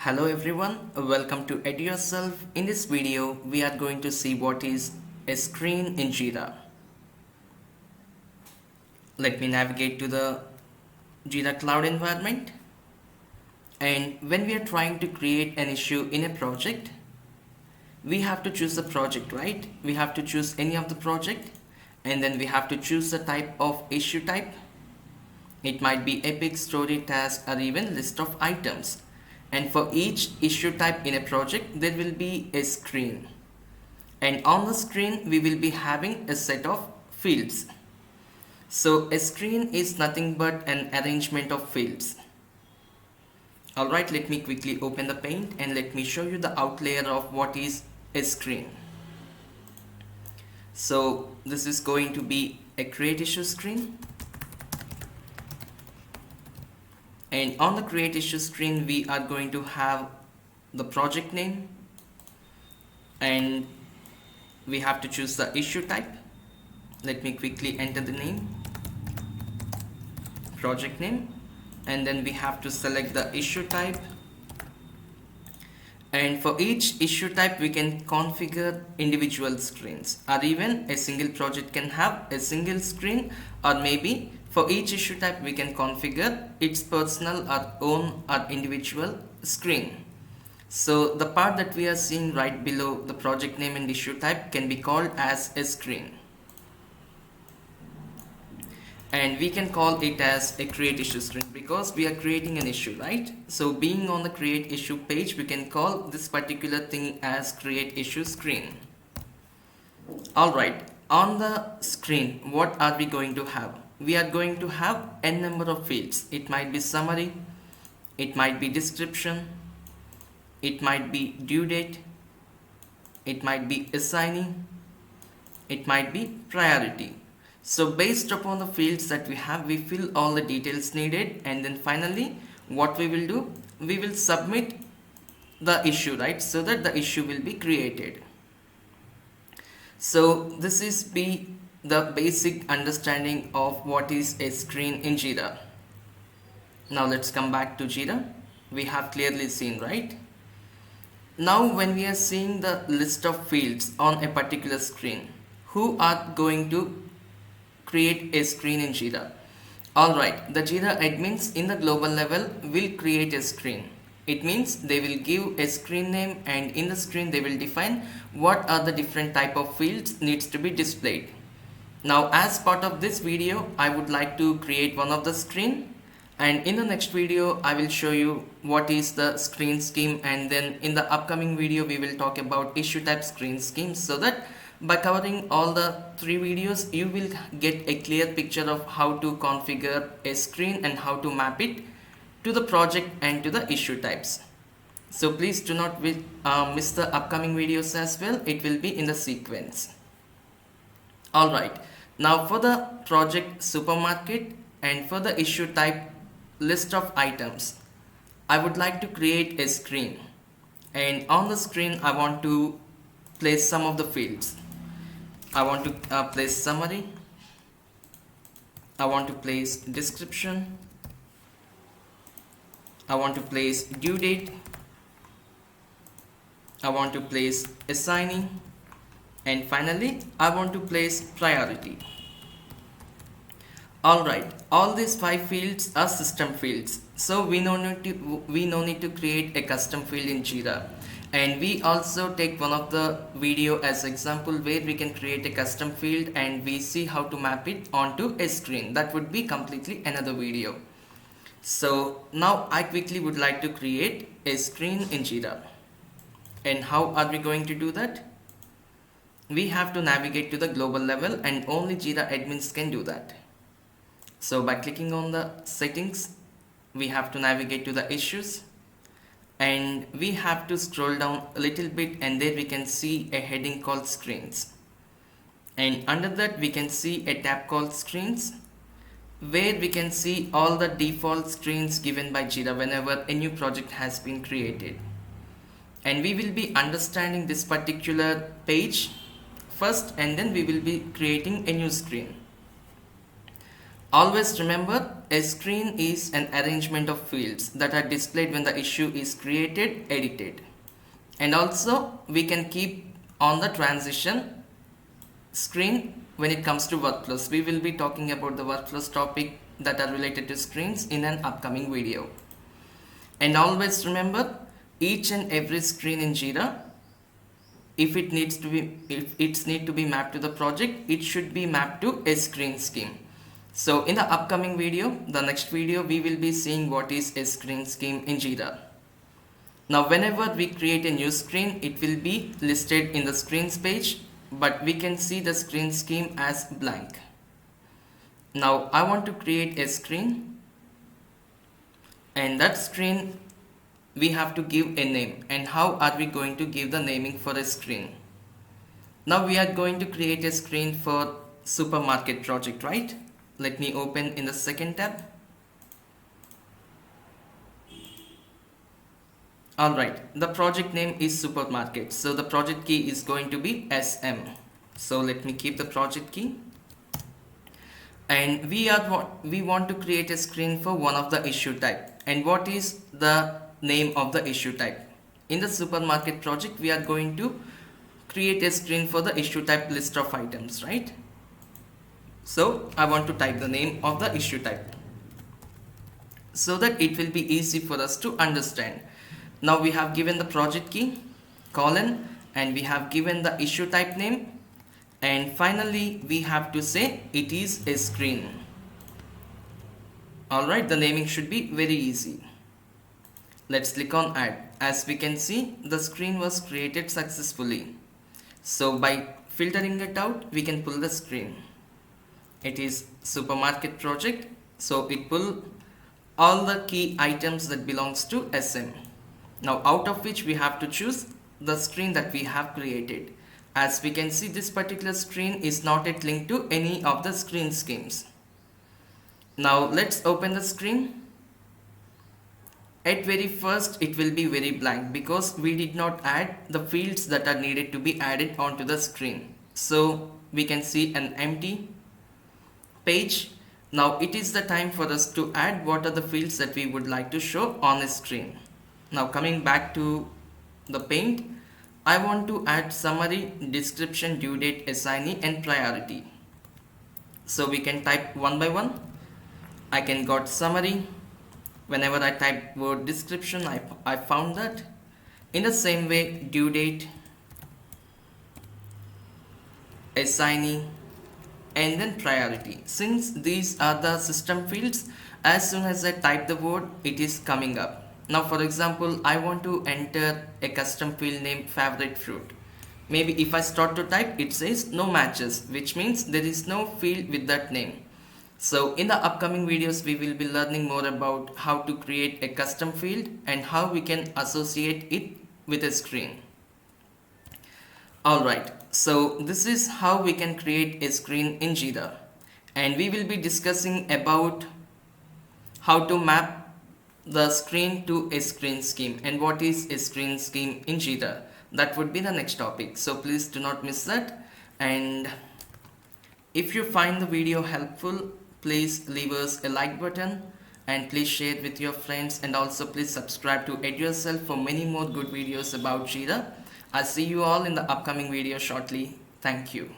Hello everyone, welcome to Edu Yourself. In this video, we are going to see what is a screen in JIRA. Let me navigate to the JIRA cloud environment. And when we are trying to create an issue in a project, we have to choose a project, right? We have to choose any of the project and then we have to choose the type of issue type. It might be epic, story, task, or even list of items. And for each issue type in a project, there will be a screen. And on the screen, we will be having a set of fields. So a screen is nothing but an arrangement of fields. Alright, let me quickly open the paint and let me show you the outlayer of what is a screen. So this is going to be a create issue screen. And on the create issue screen, we are going to have the project name and we have to choose the issue type. Let me quickly enter the name, project name, and then we have to select the issue type. And for each issue type, we can configure individual screens, or even a single project can have a single screen, or maybe for each issue type, we can configure its personal or own or individual screen. So the part that we are seeing right below the project name and issue type can be called as a screen. And we can call it as a create issue screen because we are creating an issue, right? So being on the create issue page, we can call this particular thing as create issue screen. Alright, on the screen, what are we going to have? We are going to have n number of fields. It might be summary, it might be description, it might be due date, it might be assignee, it might be priority. So based upon the fields that we have, we fill all the details needed, and then finally what we will do, we will submit the issue, right, so that the issue will be created. So this is the basic understanding of what is a screen in JIRA. Now let's come back to JIRA. We have clearly seen, right? Now when we are seeing the list of fields on a particular screen, who are going to create a screen in JIRA? Alright, the JIRA admins in the global level will create a screen. It means they will give a screen name, and in the screen they will define what are the different type of fields needs to be displayed. Now as part of this video, I would like to create one of the screen, and in the next video I will show you what is the screen scheme, and then in the upcoming video we will talk about issue type screen scheme, so that by covering all the three videos you will get a clear picture of how to configure a screen and how to map it to the project and to the issue types. So please do not miss the upcoming videos as well. It will be in the sequence. Alright, now for the project supermarket and for the issue type list of items, I would like to create a screen, and on the screen I want to place some of the fields. I want to place summary, I want to place description, I want to place due date, I want to place assignee, and finally I want to place priority. Alright, all these 5 fields are system fields, so we no need to create a custom field in JIRA. And we also take one of the video as example where we can create a custom field and we see how to map it onto a screen. That would be completely another video. So now I quickly would like to create a screen in JIRA. And how are we going to do that? We have to navigate to the global level, and only JIRA admins can do that. So by clicking on the settings, we have to navigate to the issues, and we have to scroll down a little bit, and there we can see a heading called screens, and under that we can see a tab called screens, where we can see all the default screens given by JIRA whenever a new project has been created. And we will be understanding this particular page first, and then we will be creating a new screen. Always remember, a screen is an arrangement of fields that are displayed when the issue is created, edited. And also, we can keep on the transition screen when it comes to workflows. We will be talking about the workflows topic that are related to screens in an upcoming video. And always remember, each and every screen in JIRA, if it needs to be mapped to the project, it should be mapped to a screen scheme. So in the upcoming video, the next video, we will be seeing what is a screen scheme in JIRA. Now whenever we create a new screen, it will be listed in the screens page, but we can see the screen scheme as blank. Now I want to create a screen, and that screen we have to give a name. And how are we going to give the naming for a screen? Now we are going to create a screen for supermarket project, right? Let me open in the second tab. Alright, the project name is supermarket, so the project key is going to be SM. So let me keep the project key. And we want to create a screen for one of the issue type. And what is the name of the issue type? In the supermarket project, we are going to create a screen for the issue type list of items, right? So I want to type the name of the issue type so that it will be easy for us to understand. Now we have given the project key, colon, and we have given the issue type name, and finally we have to say it is a screen. Alright, the naming should be very easy. Let's click on add. As we can see, the screen was created successfully. So by filtering it out, we can pull the screen. It is supermarket project, so it pull all the key items that belongs to SM. Now out of which we have to choose the screen that we have created. As we can see, this particular screen is not yet linked to any of the screen schemes. Now let's open the screen. At very first it will be very blank because we did not add the fields that are needed to be added onto the screen. So we can see an empty page. Now it is the time for us to add what are the fields that we would like to show on a screen. Now coming back to the paint, I want to add summary, description, due date, assignee and priority. So we can type one by one. I can got summary. Whenever I type word description, I found that. In the same way, due date, assignee, and then priority. Since these are the system fields, as soon as I type the word, it is coming up. Now for example, I want to enter a custom field named favorite fruit. Maybe if I start to type, it says no matches, which means there is no field with that name. So in the upcoming videos, we will be learning more about how to create a custom field and how we can associate it with a screen. Alright, so this is how we can create a screen in JIRA, and we will be discussing about how to map the screen to a screen scheme and what is a screen scheme in JIRA. That would be the next topic, so please do not miss that. And if you find the video helpful, please leave us a like button and please share it with your friends, and also please subscribe to EdYourself for many more good videos about JIRA. I'll see you all in the upcoming video shortly. Thank you.